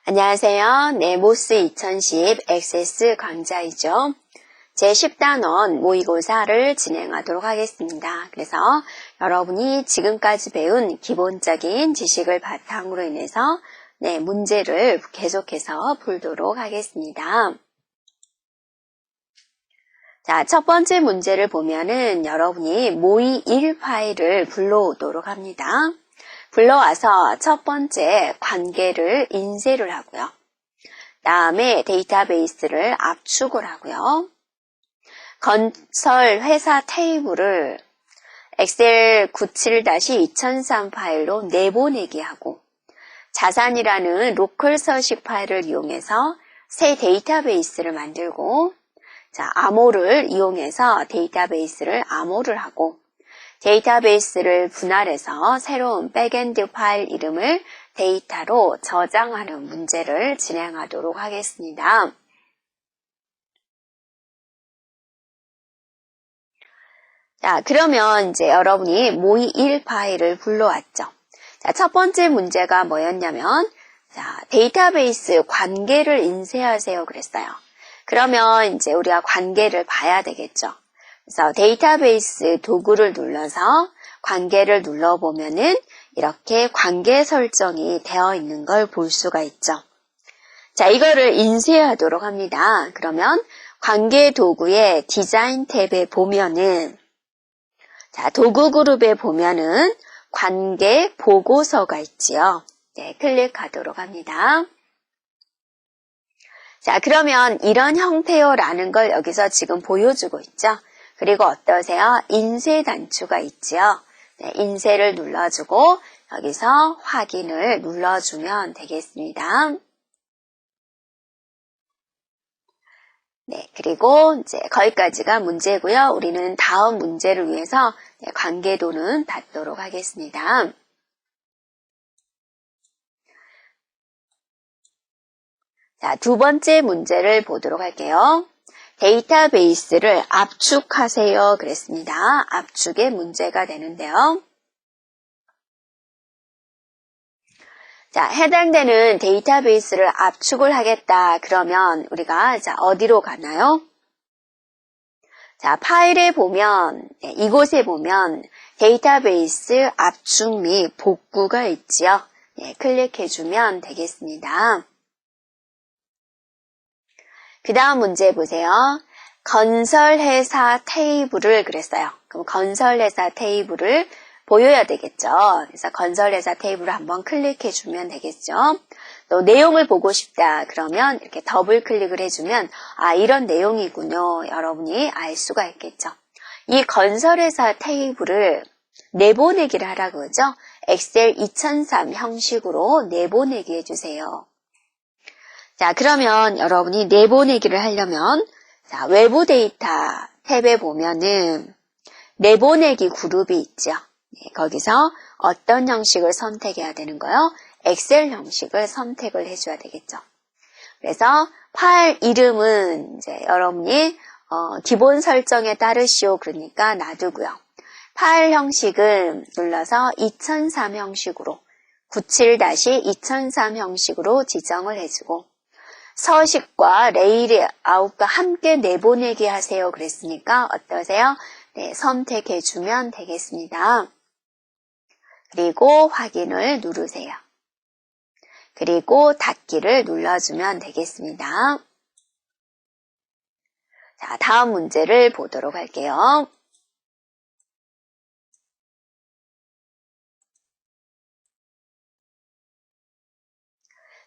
안녕하세요. 모스 2010 액세스 강좌이죠. 제10단원 모의고사를 진행하도록 하겠습니다. 그래서 여러분이 지금까지 배운 기본적인 지식을 바탕으로 인해서 문제를 계속해서 풀도록 하겠습니다. 자, 첫 번째 문제를 보면은 여러분이 모의 1 파일을 불러오도록 합니다. 불러와서 첫 번째 관계를 인쇄를 하고요. 다음에 데이터베이스를 압축을 하고요. 건설 회사 테이블을 엑셀 97-2003 파일로 내보내기 하고 자산이라는 로컬 서식 파일을 이용해서 새 데이터베이스를 만들고 암호를 이용해서 데이터베이스를 암호를 하고 데이터베이스를 분할해서 새로운 백엔드 파일 이름을 데이터로 저장하는 문제를 진행하도록 하겠습니다. 자, 그러면 이제 여러분이 모의 1 파일을 불러왔죠. 자, 첫 번째 문제가 뭐였냐면, 데이터베이스 관계를 인쇄하세요 그랬어요. 그러면 이제 우리가 관계를 봐야 되겠죠. 그래서 데이터베이스 도구를 눌러서 관계를 눌러보면은 이렇게 관계 설정이 되어 있는 걸 볼 수가 있죠. 자, 이거를 인쇄하도록 합니다. 그러면 관계 도구의 디자인 탭에 보면은 도구 그룹에 보면은 관계 보고서가 있지요. 클릭하도록 합니다. 자, 그러면 이런 형태요라는 걸 여기서 지금 보여주고 있죠. 그리고 어떠세요? 인쇄 단추가 있지요. 인쇄를 눌러주고 여기서 확인을 눌러주면 되겠습니다. 그리고 이제 거기까지가 문제고요. 우리는 다음 문제를 위해서 관계도는 닫도록 하겠습니다. 자, 두 번째 문제를 보도록 할게요. 데이터베이스를 압축하세요 그랬습니다. 압축의 문제가 되는데요. 자, 해당되는 데이터베이스를 압축을 하겠다. 그러면 우리가 어디로 가나요? 자, 파일에 보면 이곳에 보면 데이터베이스 압축 및 복구가 있지요. 클릭해주면 되겠습니다. 그 다음 문제 보세요. 건설회사 테이블을 그랬어요. 그럼 건설회사 테이블을 보여야 되겠죠. 그래서 건설회사 테이블을 한번 클릭해주면 되겠죠. 또 내용을 보고 싶다. 그러면 이렇게 더블 클릭을 해주면 이런 내용이군요. 여러분이 알 수가 있겠죠. 이 건설회사 테이블을 내보내기를 하라고 그러죠. 엑셀 2003 형식으로 내보내기 해주세요. 자, 그러면 여러분이 내보내기를 하려면 외부 데이터 탭에 보면은 내보내기 그룹이 있죠. 거기서 어떤 형식을 선택해야 되는 거요? 엑셀 형식을 선택을 해줘야 되겠죠. 그래서 파일 이름은 이제 여러분이 기본 설정에 따르시오 그러니까 놔두고요. 파일 형식은 눌러서 2003 형식으로 97-2003 형식으로 지정을 해주고 서식과 레이아웃과 함께 내보내기 하세요 그랬으니까 어떠세요? 선택해주면 되겠습니다. 그리고 확인을 누르세요. 그리고 닫기를 눌러주면 되겠습니다. 자, 다음 문제를 보도록 할게요.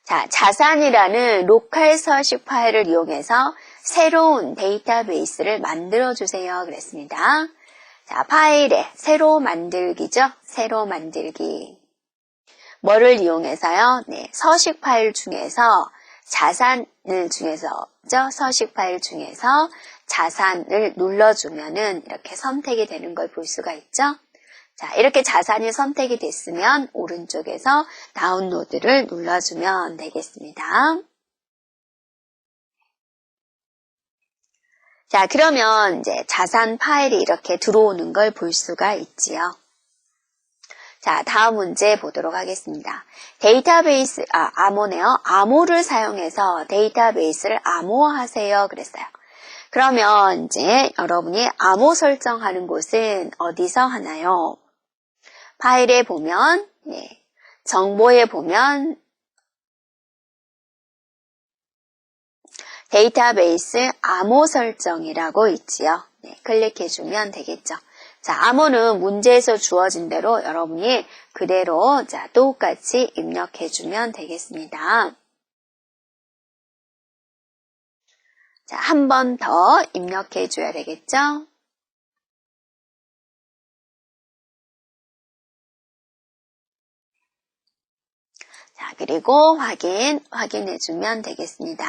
자, 자산이라는 로컬 서식 파일을 이용해서 새로운 데이터베이스를 만들어주세요 그랬습니다. 자, 파일에 새로 만들기죠. 새로 만들기. 뭐를 이용해서요? 서식 파일 중에서 자산을 중에서죠. 서식 파일 중에서 자산을 눌러주면은 이렇게 선택이 되는 걸 볼 수가 있죠. 자, 이렇게 자산이 선택이 됐으면 오른쪽에서 다운로드를 눌러주면 되겠습니다. 자, 그러면 이제 자산 파일이 이렇게 들어오는 걸 볼 수가 있지요. 자, 다음 문제 보도록 하겠습니다. 데이터베이스, 암호네요. 암호를 사용해서 데이터베이스를 암호화하세요. 그랬어요. 그러면 이제 여러분이 암호 설정하는 곳은 어디서 하나요? 파일에 보면, 정보에 보면 데이터베이스 암호 설정이라고 있지요. 클릭해주면 되겠죠. 자, 암호는 문제에서 주어진 대로 여러분이 그대로 똑같이 입력해주면 되겠습니다. 자, 한 번 더 입력해줘야 되겠죠? 자, 그리고 확인해주면 되겠습니다.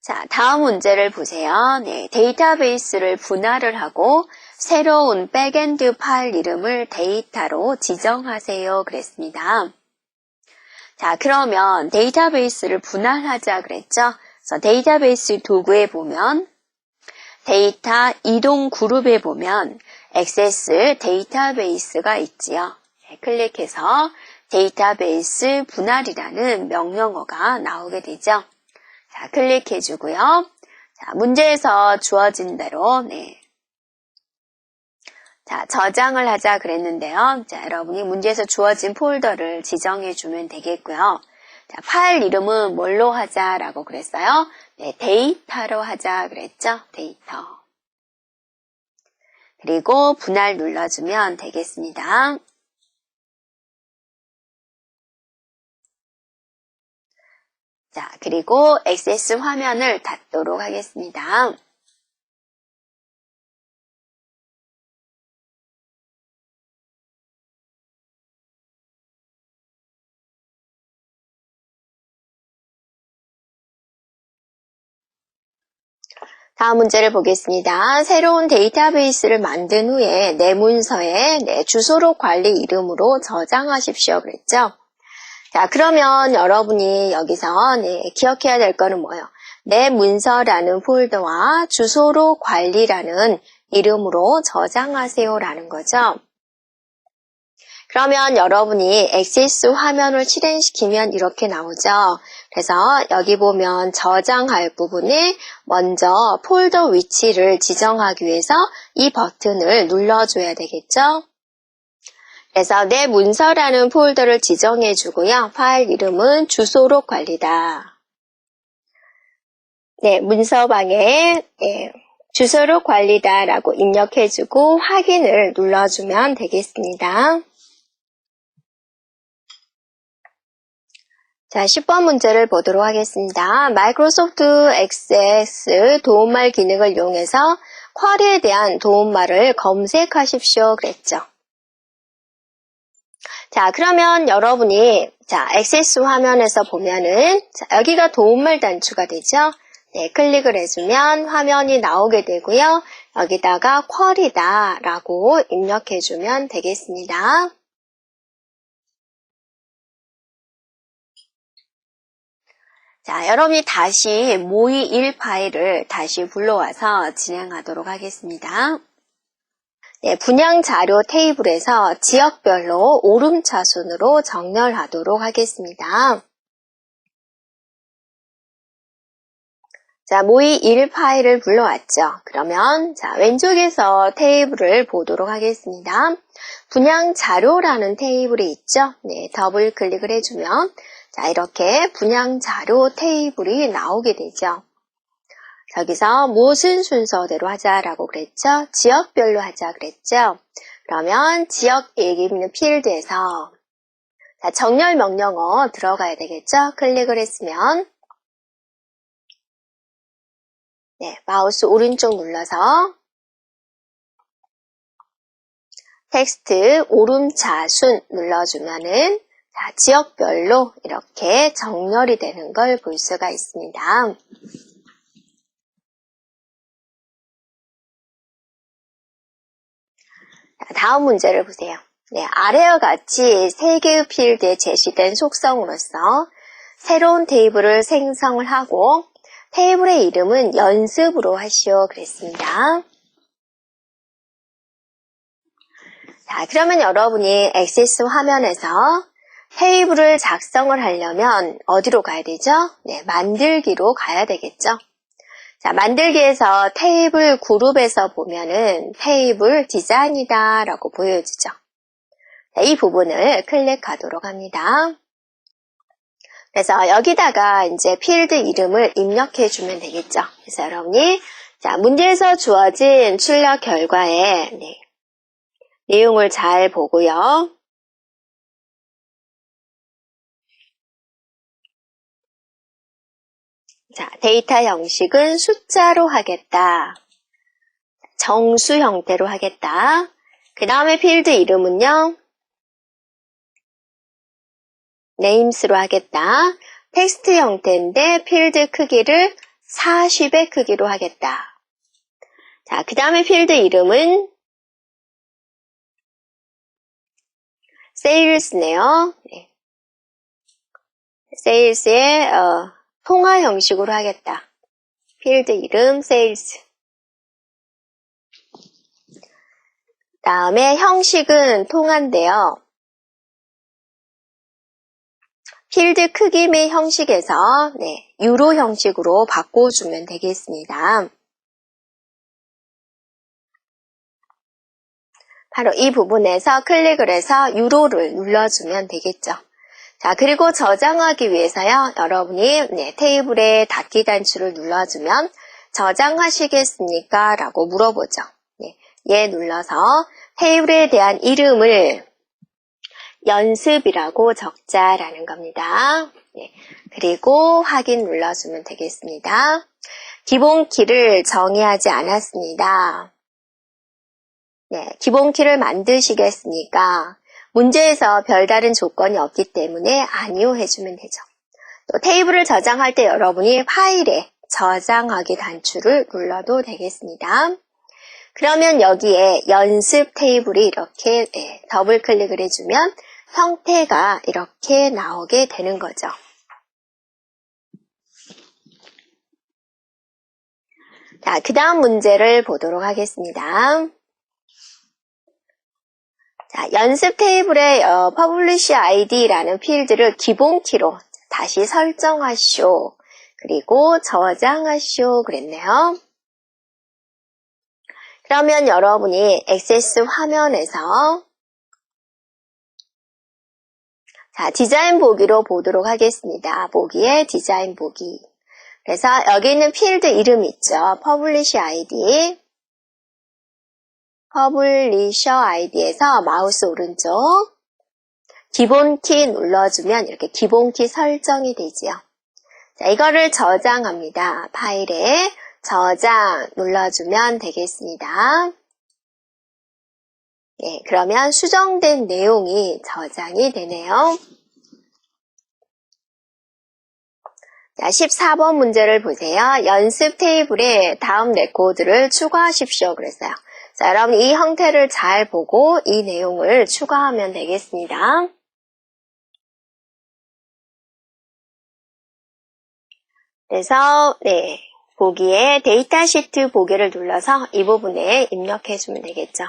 자, 다음 문제를 보세요. 데이터베이스를 분할을 하고 새로운 백엔드 파일 이름을 데이터로 지정하세요. 그랬습니다. 자, 그러면 데이터베이스를 분할하자 그랬죠? 그래서 데이터베이스 도구에 보면 데이터 이동 그룹에 보면 액세스 데이터베이스가 있지요. 클릭해서 데이터베이스 분할이라는 명령어가 나오게 되죠. 자, 클릭해주고요. 자, 문제에서 주어진 대로, 자, 저장을 하자 그랬는데요. 자, 여러분이 문제에서 주어진 폴더를 지정해주면 되겠고요. 자, 파일 이름은 뭘로 하자라고 그랬어요? 데이터로 하자 그랬죠? 데이터. 그리고 분할 눌러주면 되겠습니다. 자, 그리고 액세스 화면을 닫도록 하겠습니다. 다음 문제를 보겠습니다. 새로운 데이터베이스를 만든 후에 내 문서에 내 주소록 관리 이름으로 저장하십시오. 그랬죠? 자, 그러면 여러분이 여기서 기억해야 될 거는 뭐예요? 내 문서라는 폴더와 주소록 관리라는 이름으로 저장하세요라는 거죠. 그러면 여러분이 액세스 화면을 실행시키면 이렇게 나오죠. 그래서 여기 보면 저장할 부분에 먼저 폴더 위치를 지정하기 위해서 이 버튼을 눌러줘야 되겠죠. 그래서 내 문서라는 폴더를 지정해 주고요. 파일 이름은 주소록 관리다. 문서방에 주소록 관리다라고 입력해 주고 확인을 눌러주면 되겠습니다. 자, 10번 문제를 보도록 하겠습니다. 마이크로소프트 액세스 도움말 기능을 이용해서 쿼리에 대한 도움말을 검색하십시오. 그랬죠. 자, 그러면 여러분이 액세스 화면에서 보면은 여기가 도움말 단추가 되죠. 클릭을 해주면 화면이 나오게 되고요. 여기다가 쿼리다 라고 입력해주면 되겠습니다. 자, 여러분이 다시 모의 1 파일을 다시 불러와서 진행하도록 하겠습니다. 분양 자료 테이블에서 지역별로 오름차순으로 정렬하도록 하겠습니다. 자, 모의 1 파일을 불러왔죠. 그러면 왼쪽에서 테이블을 보도록 하겠습니다. 분양 자료라는 테이블이 있죠. 더블 클릭을 해주면 이렇게 분양 자료 테이블이 나오게 되죠. 여기서 무슨 순서대로 하자라고 그랬죠? 지역별로 하자 그랬죠? 그러면 지역 얘기 있는 필드에서 정렬 명령어 들어가야 되겠죠? 클릭을 했으면 마우스 오른쪽 눌러서 텍스트 오름차순 눌러주면은 지역별로 이렇게 정렬이 되는 걸 볼 수가 있습니다. 다음 문제를 보세요. 네, 아래와 같이 세 개의 필드에 제시된 속성으로서 새로운 테이블을 생성을 하고 테이블의 이름은 연습으로 하시오 그랬습니다. 자, 그러면 여러분이 액세스 화면에서 테이블을 작성을 하려면 어디로 가야 되죠? 네, 만들기로 가야 되겠죠. 자, 만들기에서 테이블 그룹에서 보면은 테이블 디자인이다 라고 보여주죠. 자, 이 부분을 클릭하도록 합니다. 그래서 여기다가 이제 필드 이름을 입력해 주면 되겠죠. 그래서 여러분이 자, 문제에서 주어진 출력 결과에 내용을 잘 보고요. 자, 데이터 형식은 숫자로 하겠다. 정수 형태로 하겠다. 그 다음에 필드 이름은요. 네임스로 하겠다. 텍스트 형태인데 필드 크기를 40의 크기로 하겠다. 자, 그 다음에 필드 이름은 세일스네요. 네. 세일스의 통화 형식으로 하겠다. 필드 이름 세일스. 다음에 형식은 통화인데요. 필드 크기 및 형식에서 유로 형식으로 바꿔주면 되겠습니다. 바로 이 부분에서 클릭을 해서 유로를 눌러주면 되겠죠. 자, 그리고 저장하기 위해서요. 여러분이 테이블에 닫기 단추를 눌러주면 저장하시겠습니까? 라고 물어보죠. 얘 눌러서 테이블에 대한 이름을 연습이라고 적자라는 겁니다. 그리고 확인 눌러주면 되겠습니다. 기본 키를 정의하지 않았습니다. 기본 키를 만드시겠습니까? 문제에서 별다른 조건이 없기 때문에 아니요 해주면 되죠. 또 테이블을 저장할 때 여러분이 파일에 저장하기 단추를 눌러도 되겠습니다. 그러면 여기에 연습 테이블이 이렇게 더블 클릭을 해주면 형태가 이렇게 나오게 되는 거죠. 자, 그 다음 문제를 보도록 하겠습니다. 자, 연습 테이블의 Publish ID라는 필드를 기본 키로 다시 설정하시오. 그리고 저장하시오 그랬네요. 그러면 여러분이 액세스 화면에서 자, 디자인 보기로 보도록 하겠습니다. 보기에 디자인 보기. 그래서 여기 있는 필드 이름 있죠. Publish ID. Publisher ID에서 마우스 오른쪽 기본 키 눌러주면 이렇게 기본 키 설정이 되지요. 자, 이거를 저장합니다. 파일에 저장 눌러주면 되겠습니다. 그러면 수정된 내용이 저장이 되네요. 자, 14번 문제를 보세요. 연습 테이블에 다음 레코드를 추가하십시오. 그랬어요. 자, 여러분 이 형태를 잘 보고 이 내용을 추가하면 되겠습니다. 그래서 보기에 데이터 시트 보기를 눌러서 이 부분에 입력해 주면 되겠죠.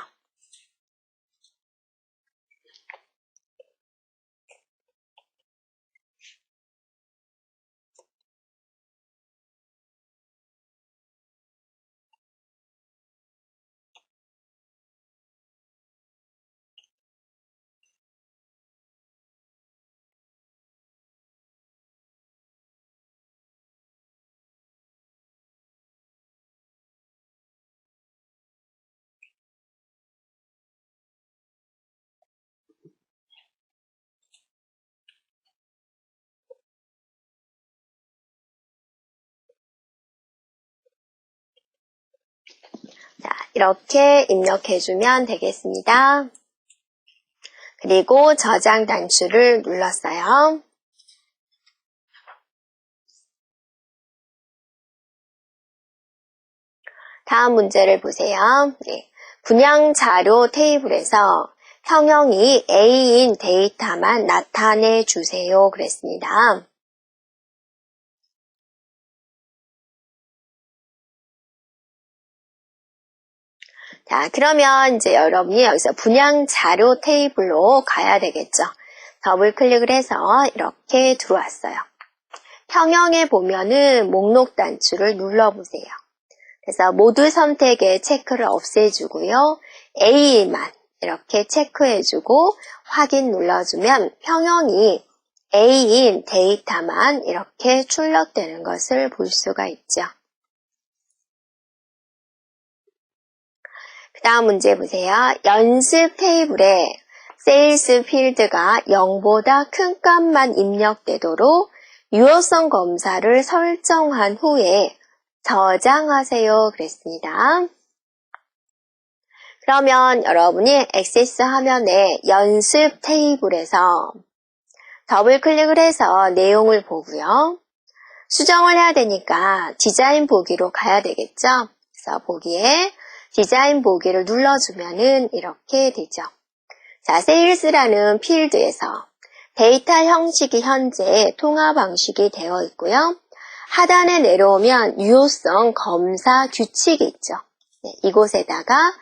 자, 이렇게 입력해주면 되겠습니다. 그리고 저장 단추를 눌렀어요. 다음 문제를 보세요. 분양 자료 테이블에서 평형이 A인 데이터만 나타내 주세요. 그랬습니다. 자, 그러면 이제 여러분이 여기서 분양 자료 테이블로 가야 되겠죠. 더블 클릭을 해서 이렇게 들어왔어요. 평형에 보면은 목록 단추를 눌러보세요. 그래서 모두 선택에 체크를 없애주고요. A만 이렇게 체크해주고 확인 눌러주면 평형이 A인 데이터만 이렇게 출력되는 것을 볼 수가 있죠. 그 다음 문제 보세요. 연습 테이블에 세일스 필드가 0보다 큰 값만 입력되도록 유효성 검사를 설정한 후에 저장하세요. 그랬습니다. 그러면 여러분이 액세스 화면에 연습 테이블에서 더블 클릭을 해서 내용을 보고요. 수정을 해야 되니까 디자인 보기로 가야 되겠죠. 그래서 보기에 디자인 보기를 눌러주면은 이렇게 되죠. 자, 세일스라는 필드에서 데이터 형식이 현재 통화 방식이 되어 있고요. 하단에 내려오면 유효성 검사 규칙이 있죠. 네, 이곳에다가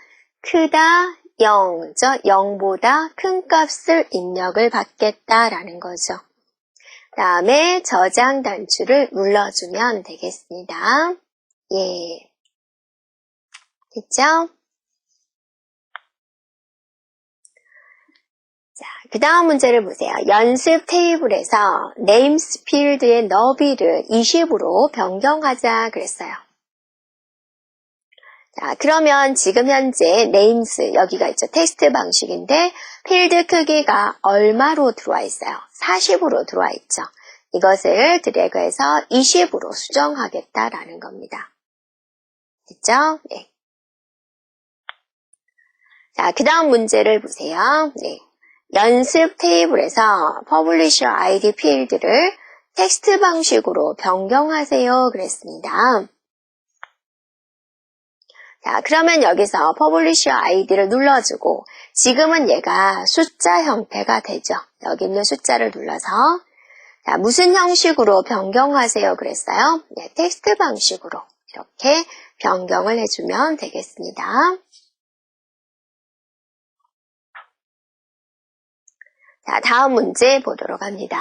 크다 0죠. 0보다 큰 값을 입력을 받겠다라는 거죠. 그 다음에 저장 단추를 눌러주면 되겠습니다. 예. 됐죠? 자, 그 다음 문제를 보세요. 연습 테이블에서 names 필드의 너비를 20으로 변경하자 그랬어요. 자, 그러면 지금 현재 names 여기가 있죠. 텍스트 방식인데 필드 크기가 얼마로 들어와 있어요? 40으로 들어와 있죠. 이것을 드래그해서 20으로 수정하겠다라는 겁니다. 됐죠? 네. 자, 그 다음 문제를 보세요. 네. 연습 테이블에서 퍼블리셔 아이디 필드를 텍스트 방식으로 변경하세요. 그랬습니다. 자, 그러면 여기서 퍼블리셔 아이디를 눌러주고 지금은 얘가 숫자 형태가 되죠. 여기 있는 숫자를 눌러서 자, 무슨 형식으로 변경하세요? 그랬어요. 네, 텍스트 방식으로 이렇게 변경을 해주면 되겠습니다. 자, 다음 문제 보도록 합니다.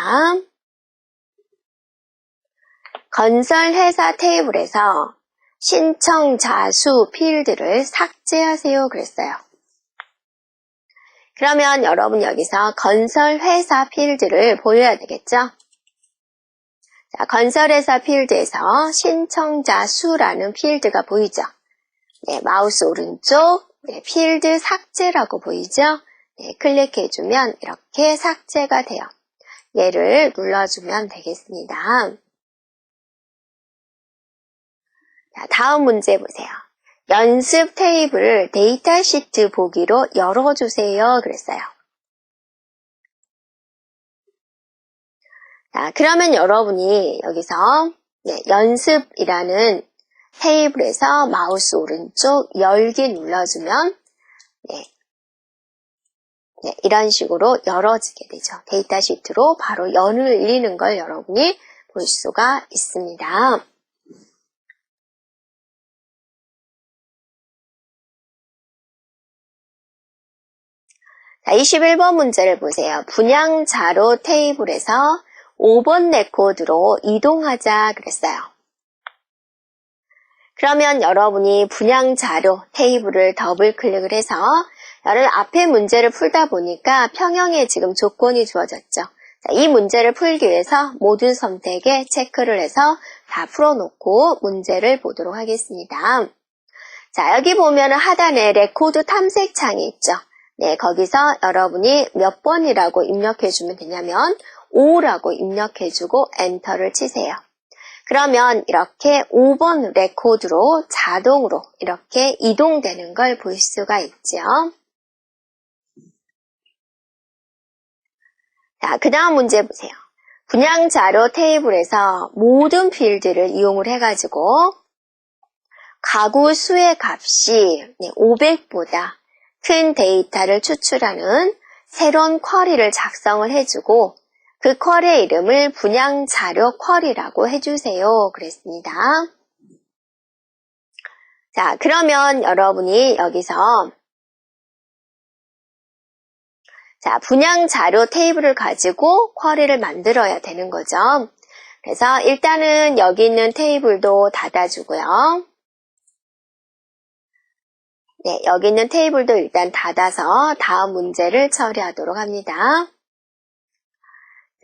건설 회사 테이블에서 신청자 수 필드를 삭제하세요. 그랬어요. 그러면 여러분 여기서 건설 회사 필드를 보여야 되겠죠? 자, 건설 회사 필드에서 신청자 수라는 필드가 보이죠? 네, 마우스 오른쪽 네, 필드 삭제라고 보이죠? 네, 클릭해주면 이렇게 삭제가 돼요. 얘를 눌러주면 되겠습니다. 자, 다음 문제 보세요. 연습 테이블 데이터 시트 보기로 열어주세요. 그랬어요. 자, 그러면 여러분이 여기서 네, 연습이라는 테이블에서 마우스 오른쪽 열기 눌러주면 네, 이런 식으로 열어지게 되죠. 데이터 시트로 바로 열리는 걸 여러분이 볼 수가 있습니다. 자, 21번 문제를 보세요. 분양 자료 테이블에서 5번 레코드로 이동하자 그랬어요. 그러면 여러분이 분양 자료 테이블을 더블 클릭을 해서 여러분 앞에 문제를 풀다 보니까 평형에 지금 조건이 주어졌죠. 자, 이 문제를 풀기 위해서 모든 선택에 체크를 해서 다 풀어놓고 문제를 보도록 하겠습니다. 자, 여기 보면 하단에 레코드 탐색창이 있죠. 네, 거기서 여러분이 몇 번이라고 입력해주면 되냐면 5라고 입력해주고 엔터를 치세요. 그러면 이렇게 5번 레코드로 자동으로 이렇게 이동되는 걸 볼 수가 있죠. 자, 그 다음 문제 보세요. 분양 자료 테이블에서 모든 필드를 이용을 해가지고 가구 수의 값이 500보다 큰 데이터를 추출하는 새로운 쿼리를 작성을 해주고 그 쿼리의 이름을 분양 자료 쿼리라고 해주세요. 그랬습니다. 자, 그러면 여러분이 여기서 자, 분양 자료 테이블을 가지고 쿼리를 만들어야 되는 거죠. 그래서 일단은 여기 있는 테이블도 닫아주고요. 네, 여기 있는 테이블도 일단 닫아서 다음 문제를 처리하도록 합니다.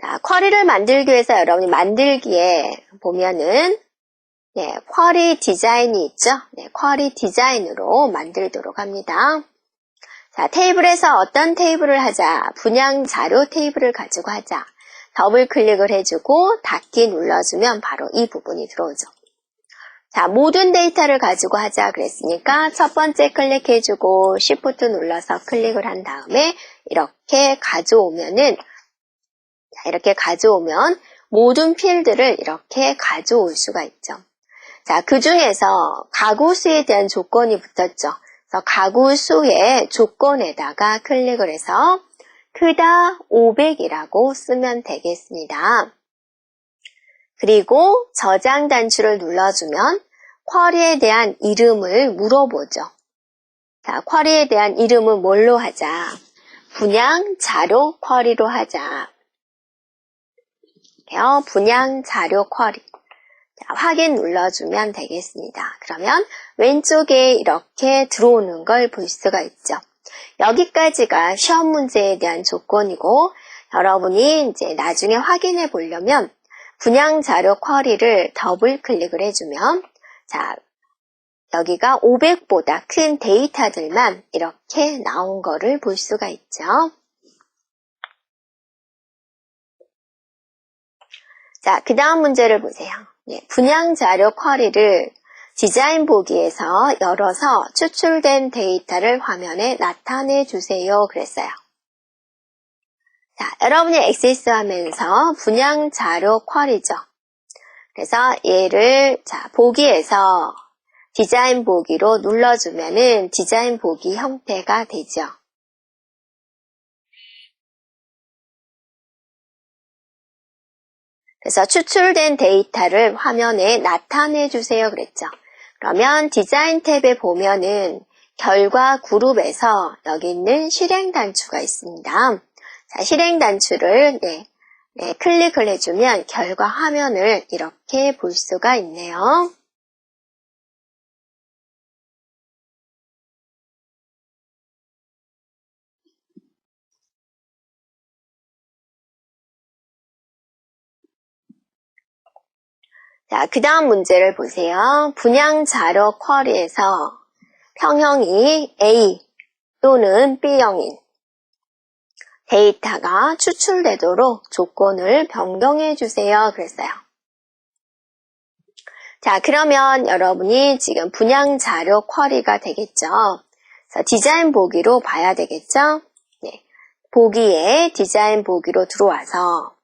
자, 쿼리를 만들기 위해서 여러분이 만들기에 보면은 네, 쿼리 디자인이 있죠. 네, 쿼리 디자인으로 만들도록 합니다. 자, 테이블에서 어떤 테이블을 하자? 분양 자료 테이블을 가지고 하자. 더블 클릭을 해주고 닫기 눌러주면 바로 이 부분이 들어오죠. 자, 모든 데이터를 가지고 하자 그랬으니까 첫 번째 클릭해주고 Shift 눌러서 클릭을 한 다음에 이렇게 가져오면은 자, 이렇게 가져오면 모든 필드를 이렇게 가져올 수가 있죠. 자, 그 중에서 가구 수에 대한 조건이 붙었죠. 그래서 가구 수의 조건에다가 클릭을 해서 크다 500이라고 쓰면 되겠습니다. 그리고 저장 단추를 눌러주면 쿼리에 대한 이름을 물어보죠. 자, 쿼리에 대한 이름은 뭘로 하자? 분양 자료 쿼리로 하자. 분양 자료 쿼리. 자, 확인 눌러주면 되겠습니다. 그러면 왼쪽에 이렇게 들어오는 걸 볼 수가 있죠. 여기까지가 시험 문제에 대한 조건이고 여러분이 이제 나중에 확인해 보려면 분양 자료 쿼리를 더블 클릭을 해주면 자, 여기가 500보다 큰 데이터들만 이렇게 나온 거를 볼 수가 있죠. 자, 그 다음 문제를 보세요. 네, 분양 자료 쿼리를 디자인 보기에서 열어서 추출된 데이터를 화면에 나타내 주세요. 그랬어요. 자, 여러분이 액세스하면서 분양 자료 쿼리죠. 그래서 얘를 자, 보기에서 디자인 보기로 눌러주면은 디자인 보기 형태가 되죠. 그래서 추출된 데이터를 화면에 나타내 주세요. 그랬죠. 그러면 디자인 탭에 보면은 결과 그룹에서 여기 있는 실행 단추가 있습니다. 자, 실행 단추를 클릭을 해주면 결과 화면을 이렇게 볼 수가 있네요. 자, 그 다음 문제를 보세요. 분양 자료 쿼리에서 평형이 A 또는 B형인 데이터가 추출되도록 조건을 변경해 주세요. 그랬어요. 자, 그러면 여러분이 지금 분양 자료 쿼리가 되겠죠. 그래서 디자인 보기로 봐야 되겠죠. 네, 보기에 디자인 보기로 들어와서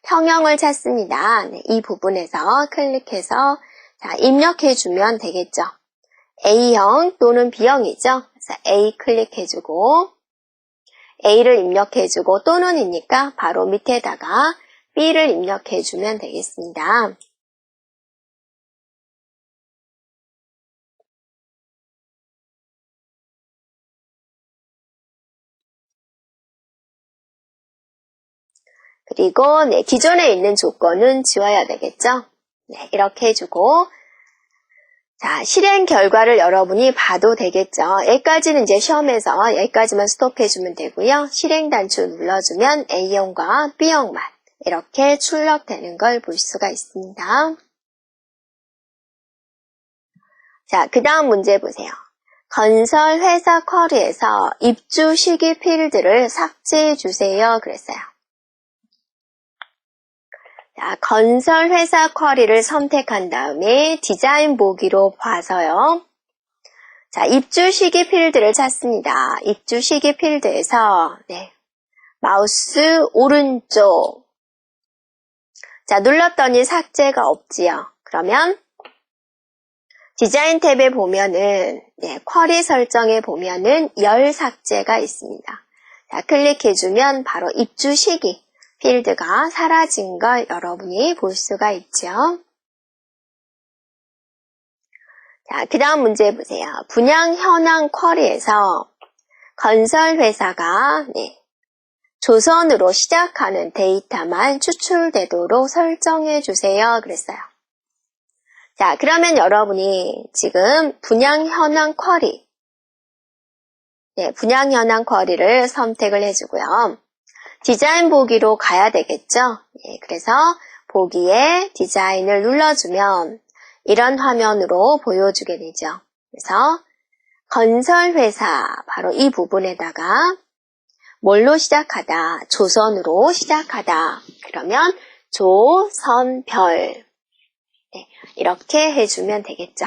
평형을 찾습니다. 네, 이 부분에서 클릭해서 자, 입력해주면 되겠죠. A형 또는 B형이죠. 그래서 A 클릭해주고 A를 입력해주고 또는이니까 바로 밑에다가 B를 입력해주면 되겠습니다. 그리고 네, 기존에 있는 조건은 지워야 되겠죠. 네, 이렇게 해주고 자, 실행 결과를 여러분이 봐도 되겠죠. 여기까지는 이제 시험에서 여기까지만 스톱해주면 되고요. 실행 단추 눌러주면 A형과 B형만 이렇게 출력되는 걸 볼 수가 있습니다. 자, 그 다음 문제 보세요. 건설 회사 쿼리에서 입주 시기 필드를 삭제해 주세요. 그랬어요. 자, 건설 회사 쿼리를 선택한 다음에 디자인 보기로 봐서요. 자, 입주 시기 필드를 찾습니다. 입주 시기 필드에서 마우스 오른쪽 자, 눌렀더니 삭제가 없지요. 그러면 디자인 탭에 보면은 쿼리 설정에 보면은 열 삭제가 있습니다. 자, 클릭해주면 바로 입주 시기 필드가 사라진 걸 여러분이 볼 수가 있죠. 자, 그 다음 문제 보세요. 분양 현황 쿼리에서 건설회사가 조선으로 시작하는 데이터만 추출되도록 설정해 주세요. 그랬어요. 자, 그러면 여러분이 지금 분양 현황 쿼리, 분양 현황 쿼리를 선택을 해주고요. 디자인 보기로 가야 되겠죠? 그래서 보기에 디자인을 눌러주면 이런 화면으로 보여주게 되죠. 그래서 건설회사, 바로 이 부분에다가 뭘로 시작하다? 조선으로 시작하다. 그러면 조선별. 이렇게 해주면 되겠죠.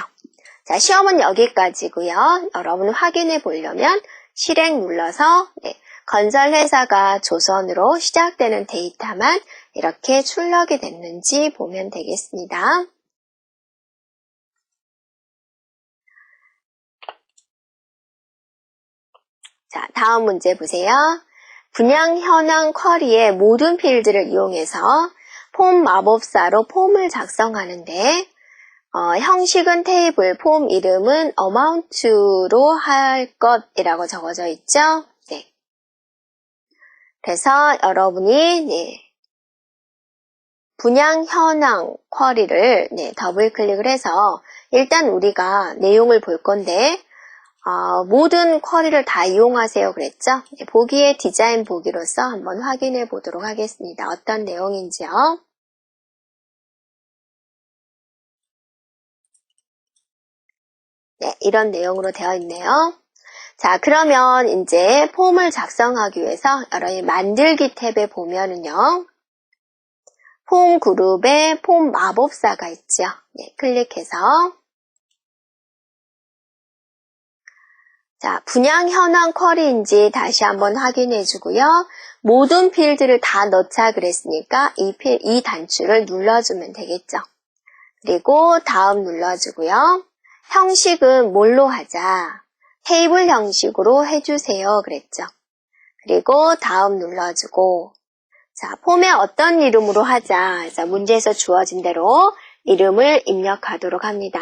자, 시험은 여기까지고요. 여러분 확인해 보려면 실행 눌러서 건설회사가 조선으로 시작되는 데이터만 이렇게 출력이 됐는지 보면 되겠습니다. 자, 다음 문제 보세요. 분양 현황 쿼리의 모든 필드를 이용해서 폼 마법사로 폼을 작성하는데 형식은 테이블, 폼 이름은 amount로 할 것이라고 적어져 있죠. 그래서 여러분이 분양 현황 쿼리를 더블 클릭을 해서 일단 우리가 내용을 볼 건데 모든 쿼리를 다 이용하세요 그랬죠? 보기에 디자인 보기로서 한번 확인해 보도록 하겠습니다. 어떤 내용인지요? 이런 내용으로 되어 있네요. 자, 그러면 이제 폼을 작성하기 위해서 여러분이 만들기 탭에 보면은요. 폼 그룹에 폼 마법사가 있죠. 클릭해서 자, 분양 현황 쿼리인지 다시 한번 확인해 주고요. 모든 필드를 다 넣자 그랬으니까 이 단추를 눌러주면 되겠죠. 그리고 다음 눌러주고요. 형식은 뭘로 하자? 테이블 형식으로 해주세요 그랬죠. 그리고 다음 눌러주고 자, 폼에 어떤 이름으로 하자. 그래서 문제에서 주어진 대로 이름을 입력하도록 합니다.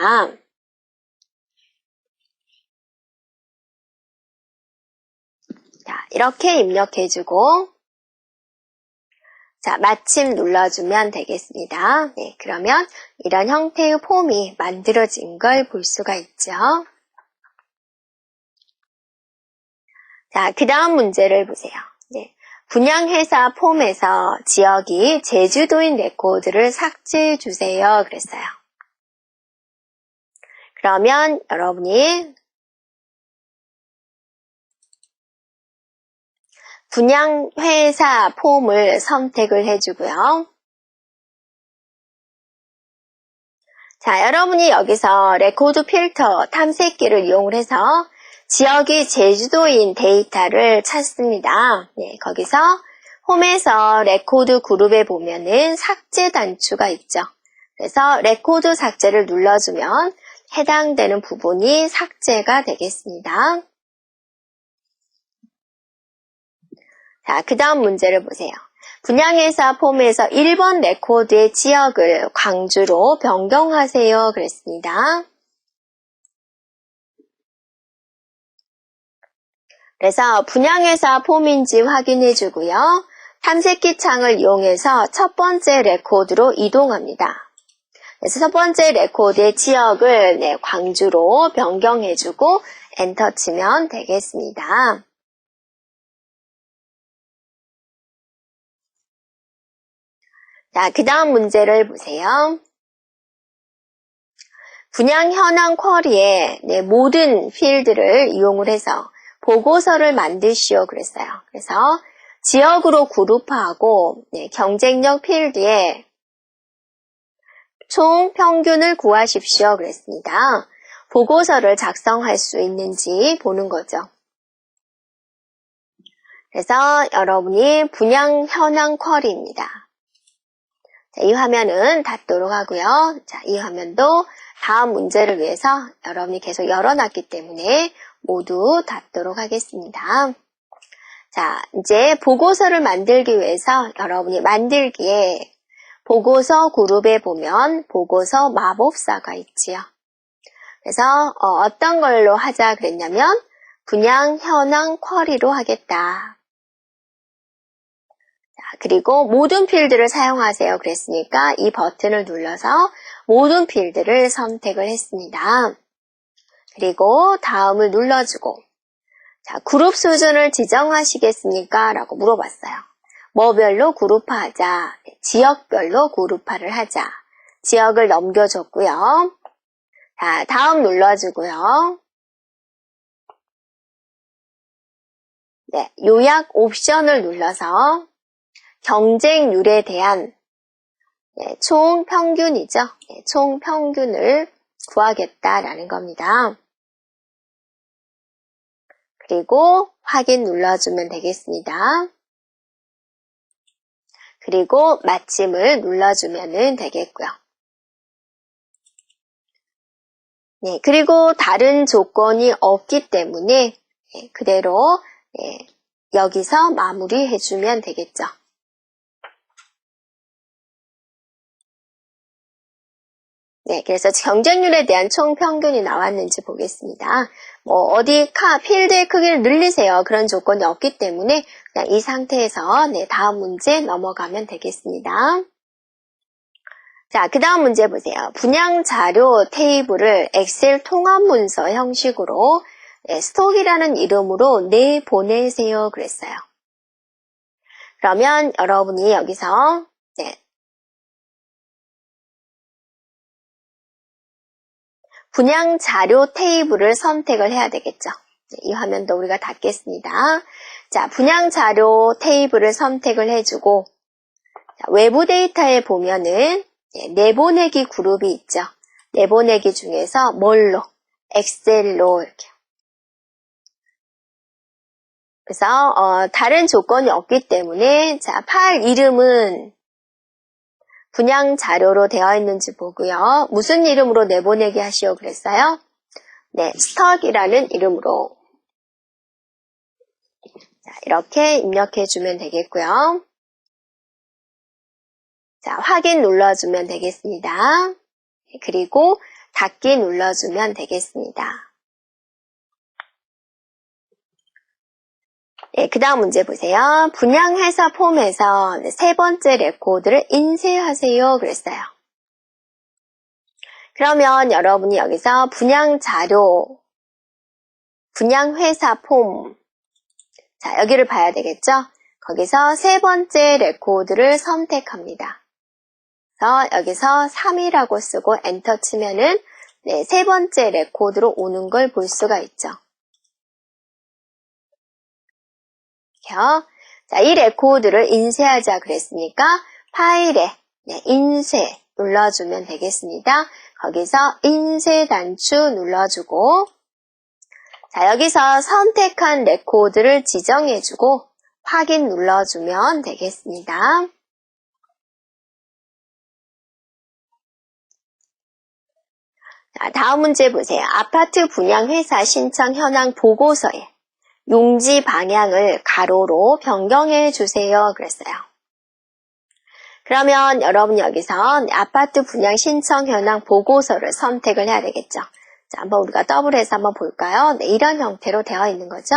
자, 이렇게 입력해주고 자, 마침 눌러주면 되겠습니다. 그러면 이런 형태의 폼이 만들어진 걸 볼 수가 있죠. 자, 그 다음 문제를 보세요. 분양회사 폼에서 지역이 제주도인 레코드를 삭제해 주세요. 그랬어요. 그러면 여러분이 분양회사 폼을 선택을 해주고요. 자, 여러분이 여기서 레코드 필터 탐색기를 이용해서 지역이 제주도인 데이터를 찾습니다. 거기서 홈에서 레코드 그룹에 보면은 삭제 단추가 있죠. 그래서 레코드 삭제를 눌러주면 해당되는 부분이 삭제가 되겠습니다. 자, 그 다음 문제를 보세요. 분양회사 폼에서 1번 레코드의 지역을 광주로 변경하세요. 그랬습니다. 그래서 분양회사 폼인지 확인해 주고요. 탐색기 창을 이용해서 첫 번째 레코드로 이동합니다. 그래서 첫 번째 레코드의 지역을 광주로 변경해 주고 엔터 치면 되겠습니다. 자, 그 다음 문제를 보세요. 분양 현황 쿼리에 모든 필드를 이용을 해서 보고서를 만드시오 그랬어요. 그래서 지역으로 그룹화하고 경쟁력 필드에 총 평균을 구하십시오 그랬습니다. 보고서를 작성할 수 있는지 보는 거죠. 그래서 여러분이 분양 현황 쿼리입니다. 자, 이 화면은 닫도록 하고요. 자, 이 화면도 다음 문제를 위해서 여러분이 계속 열어놨기 때문에 모두 닫도록 하겠습니다. 자, 이제 보고서를 만들기 위해서 여러분이 만들기에 보고서 그룹에 보면 보고서 마법사가 있지요. 그래서 어떤 걸로 하자 그랬냐면 분양, 현황, 쿼리로 하겠다. 자, 그리고 모든 필드를 사용하세요 그랬으니까 이 버튼을 눌러서 모든 필드를 선택을 했습니다. 그리고 다음을 눌러주고 자, 그룹 수준을 지정하시겠습니까? 라고 물어봤어요. 뭐별로 그룹화하자, 지역별로 그룹화를 하자. 지역을 넘겨줬고요. 자, 다음 눌러주고요. 네, 요약 옵션을 눌러서 경쟁률에 대한 총 평균이죠. 총 평균을 구하겠다라는 겁니다. 그리고 확인 눌러주면 되겠습니다. 그리고 마침을 눌러주면 되겠고요. 네, 그리고 다른 조건이 없기 때문에 그대로 여기서 마무리해주면 되겠죠. 네, 그래서 경쟁률에 대한 총 평균이 나왔는지 보겠습니다. 뭐 어디 필드의 크기를 늘리세요. 그런 조건이 없기 때문에 그냥 이 상태에서 다음 문제 넘어가면 되겠습니다. 자, 그 다음 문제 보세요. 분양 자료 테이블을 엑셀 통합 문서 형식으로 스톡이라는 이름으로 내보내세요 그랬어요. 그러면 여러분이 여기서 분양 자료 테이블을 선택을 해야 되겠죠. 이 화면도 우리가 닫겠습니다. 자, 분양 자료 테이블을 선택을 해주고 자, 외부 데이터에 보면은 내보내기 그룹이 있죠. 내보내기 중에서 뭘로? 엑셀로 이렇게. 그래서 다른 조건이 없기 때문에 자, 파일 이름은 분양 자료로 되어 있는지 보고요. 무슨 이름으로 내보내기 하시오 그랬어요? 네, 스톡이라는 이름으로 자, 이렇게 입력해주면 되겠고요. 자, 확인 눌러주면 되겠습니다. 그리고 닫기 눌러주면 되겠습니다. 그 다음 문제 보세요. 분양회사 폼에서 세 번째 레코드를 인쇄하세요 그랬어요. 그러면 여러분이 여기서 분양 자료, 분양회사 폼 자, 여기를 봐야 되겠죠? 거기서 세 번째 레코드를 선택합니다. 그래서 여기서 3이라고 쓰고 엔터 치면은 세 번째 레코드로 오는 걸 볼 수가 있죠. 자, 이 레코드를 인쇄하자 그랬으니까 파일에 인쇄 눌러주면 되겠습니다. 거기서 인쇄 단추 눌러주고 자, 여기서 선택한 레코드를 지정해주고 확인 눌러주면 되겠습니다. 자, 다음 문제 보세요. 아파트 분양 회사 신청 현황 보고서에 용지 방향을 가로로 변경해 주세요 그랬어요. 그러면 여러분 여기서 아파트 분양 신청 현황 보고서를 선택을 해야 되겠죠. 자, 한번 우리가 더블해서 한번 볼까요? 네, 이런 형태로 되어 있는 거죠.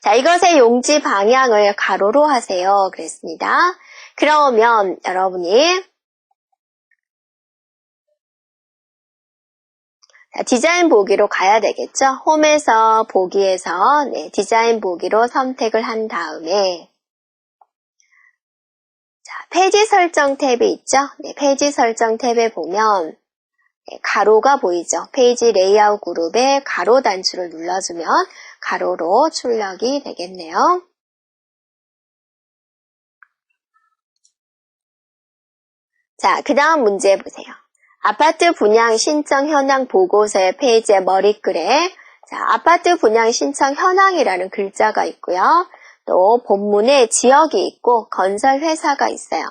자, 이것의 용지 방향을 가로로 하세요 그랬습니다. 그러면 여러분이 자, 디자인 보기로 가야 되겠죠. 홈에서 보기에서 디자인 보기로 선택을 한 다음에 자, 페이지 설정 탭이 있죠. 페이지 설정 탭에 보면 가로가 보이죠. 페이지 레이아웃 그룹에 가로 단추를 눌러주면 가로로 출력이 되겠네요. 자, 그 다음 문제 보세요. 아파트 분양 신청 현황 보고서의 페이지의 머리글에 자, 아파트 분양 신청 현황이라는 글자가 있고요. 또 본문에 지역이 있고 건설 회사가 있어요.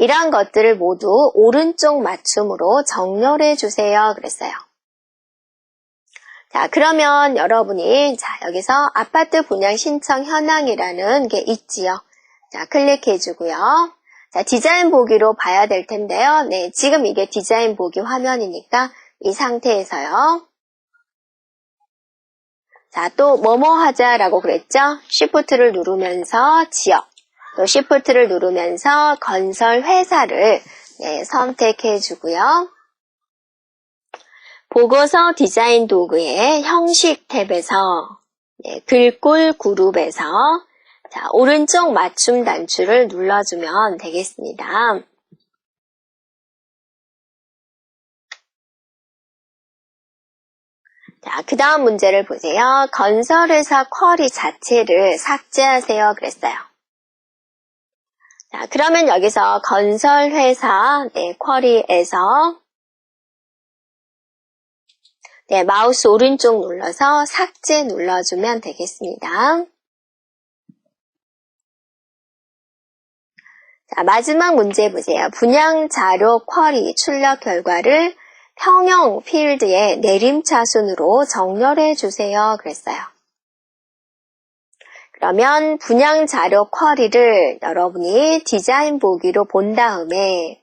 이러한 것들을 모두 오른쪽 맞춤으로 정렬해 주세요. 그랬어요. 자, 그러면 여러분이 여기서 아파트 분양 신청 현황이라는 게 있지요. 자, 클릭해 주고요. 자, 디자인 보기로 봐야 될 텐데요. 네, 지금 이게 디자인 보기 화면이니까 이 상태에서요. 자, 또 뭐뭐 하자라고 그랬죠? Shift를 누르면서 지역, 또 Shift를 누르면서 건설 회사를 선택해 주고요. 보고서 디자인 도구의 형식 탭에서 글꼴 그룹에서 자, 오른쪽 맞춤 단추를 눌러주면 되겠습니다. 자, 그 다음 문제를 보세요. 건설회사 쿼리 자체를 삭제하세요. 그랬어요. 자, 그러면 여기서 건설회사 쿼리에서 마우스 오른쪽 눌러서 삭제 눌러주면 되겠습니다. 자, 마지막 문제 보세요. 분양 자료 쿼리 출력 결과를 평형 필드에 내림차순으로 정렬해 주세요. 그랬어요. 그러면 분양 자료 쿼리를 여러분이 디자인 보기로 본 다음에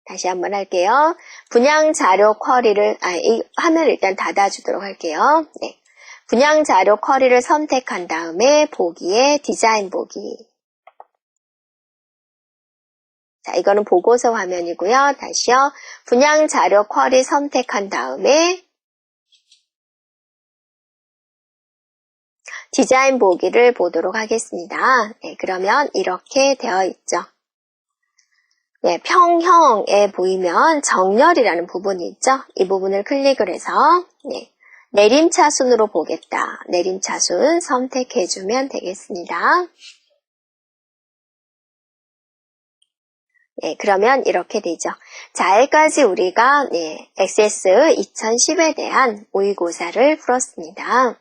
다시 한번 할게요. 분양 자료 쿼리를 이 화면을 일단 닫아주도록 할게요. 네. 분양 자료 쿼리를 선택한 다음에 보기에 디자인 보기. 자, 이거는 보고서 화면이고요. 다시요. 분양 자료 쿼리 선택한 다음에 디자인 보기를 보도록 하겠습니다. 네, 그러면 이렇게 되어 있죠. 네, 평형에 보이면 정렬이라는 부분이 있죠. 이 부분을 클릭을 해서 내림차순으로 보겠다. 내림차순 선택해주면 되겠습니다. 네, 그러면 이렇게 되죠. 자, 여기까지 우리가 XS 2010에 대한 모의고사를 풀었습니다.